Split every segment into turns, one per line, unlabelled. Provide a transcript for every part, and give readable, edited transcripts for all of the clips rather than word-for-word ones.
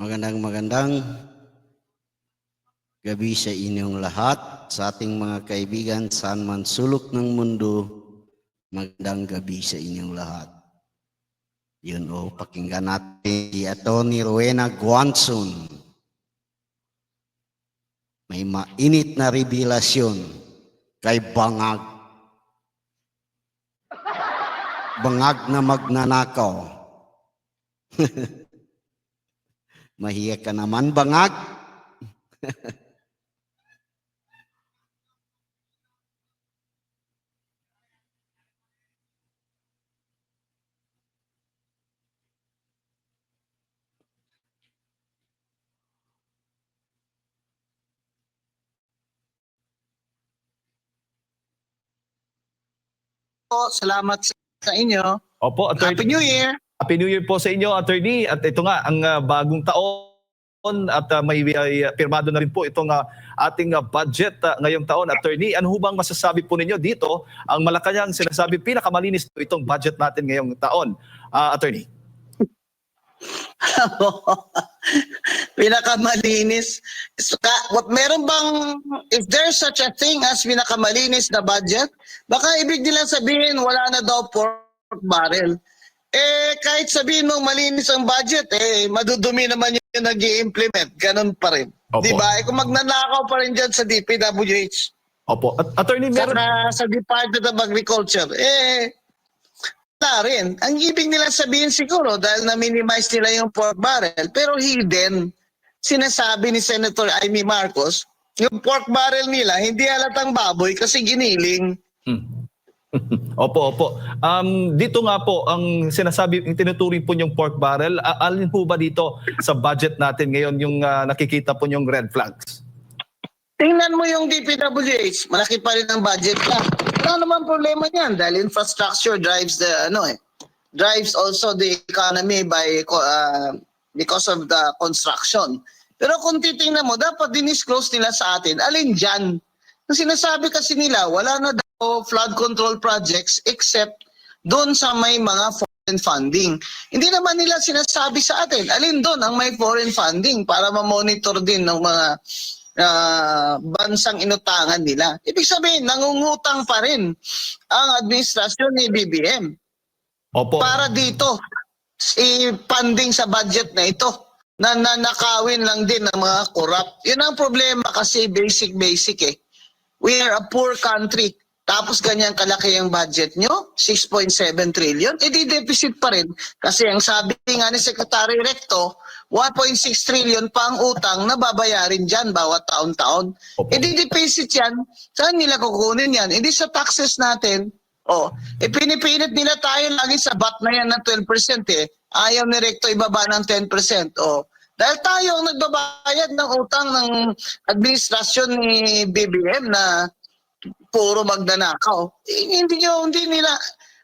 Magandang gabi sa inyong lahat, sa ating mga kaibigan saan man sulok ng mundo. Magandang gabi sa inyong lahat. Yun pakinggan natin si Atty. Rowena Guanzon. May mainit na revelasyon kay Bangag. Bangag na magnanakaw. Mahiya ka naman, Bangag.
Salamat sa inyo.
Opo, Attorney.
Happy New Year!
Happy New Year po sa inyo, Attorney. At ito nga, ang bagong taon at may pirmado na rin po itong ating budget ngayong taon, Attorney. Ano ho bang masasabi po ninyo dito? Ang Malacanang sinasabi pinakamalinis po itong budget natin ngayong taon, Attorney.
Pinakamalinis. Meron bang, if there's such a thing as pinakamalinis na budget, baka ibig nila sabihin wala na daw pork barrel. Kahit sabihin mong malinis ang budget, madudumi naman yung nag-i-implement. Ganun pa rin.
Opo.
Diba? Kung magnanakaw pa rin dyan sa DPWH.
Opo. Attorney, meron...
Sa Department of Agriculture, rin. Ang ibig nila sabihin siguro dahil na-minimize nila yung pork barrel, pero hidden. Sinasabi ni Senator Amy Marcos, yung pork barrel nila hindi halatang baboy kasi giniling.
Opo. Dito nga po, ang sinasabi, yung tinuturing po yung pork barrel, alin po ba dito sa budget natin ngayon yung nakikita po yung red flags?
Tingnan mo yung DPWH, malaki pa rin ang budget na. Wala naman problema niyan dahil infrastructure drives drives also the economy because of the construction. Pero kung titingnan mo, dapat dinisclose nila sa atin, alin dyan? Ang sinasabi kasi nila, wala na daw flood control projects except doon sa may mga foreign funding. Hindi naman nila sinasabi sa atin, alin doon ang may foreign funding para ma-monitor din ng mga bansang inutangan nila. Ibig sabihin, nangungutang pa rin ang administrasyon ni BBM.
Opo.
Para dito, i-funding sa budget na ito na nanakawin lang din ng mga corrupt. Yun ang problema kasi basic We are a poor country. Tapos ganyan kalaki ang budget nyo, 6.7 trillion, di deficit pa rin. Kasi ang sabi nga ni Secretary Recto, 1.6 trillion pa ang utang na babayarin dyan bawat taon-taon. Di deficit yan. Saan nila kukunin yan? Hindi sa taxes natin. Pinipilit nila tayo lagi sa VAT na yan ng 12%. Ayaw ni Recto ibaba ng 10%. Dahil tayo ang nagbabayad ng utang ng administrasyon ni BBM na puro magnanakaw. Hindi nila,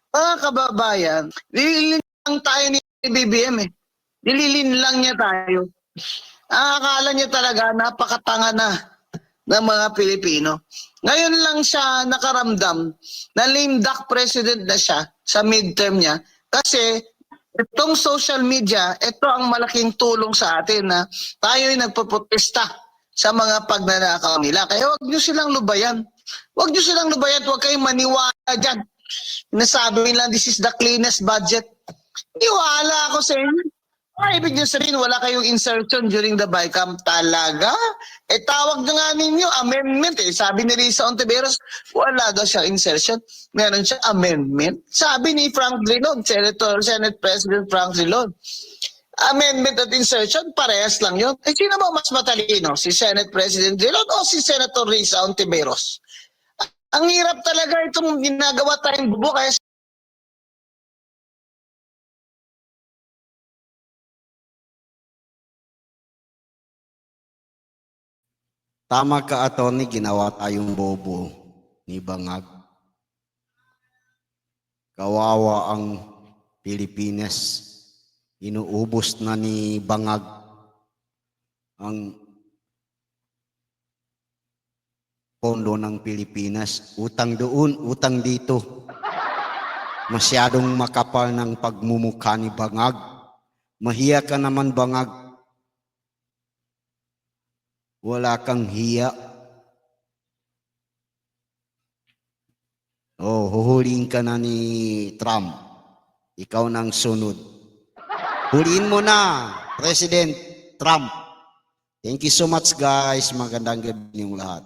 mga kababayan, nililin lang tayo ni BBM Nililin lang niya tayo. Akala niya talaga napakatanga na ng mga Pilipino. Ngayon lang siya nakaramdam na lame duck president na siya sa midterm niya kasi itong social media, ito ang malaking tulong sa atin na tayo'y nagpoprotesta sa mga pagnanakaw nila. Kaya huwag niyo silang lubayan. Huwag kayong maniwala dyan. Nasabi nila, this is the cleanest budget. Iwala ako sa inyo. Ibig niyo sabihin, wala kayong insertion during the BICAM talaga? Tawag na nga ninyo, amendment Sabi ni Risa Ontiveros, wala daw siya insertion. Meron siya amendment. Sabi ni Frank Drilon, Senate President Frank Drilon, amendment at insertion, parehas lang yun. Sino ba mas matalino? Si Senate President Drilon o si Senator Risa Ontiveros? Ang hirap talaga itong ginagawa tayong bubo kaya
Tama ka, Atty. Ginawa tayong bobo ni Bangag. Kawawa ang Pilipinas. Inuubos na ni Bangag ang pondo ng Pilipinas. Utang doon, utang dito. Masyadong makapal ng pagmumukha ni Bangag. Mahiya ka naman, Bangag. Wala kang hiya. Oh, huhulihin ka na ni Trump. Ikaw nang sunod. Huliin mo na, President Trump. Thank you so much guys. Magandang gabi niyong lahat.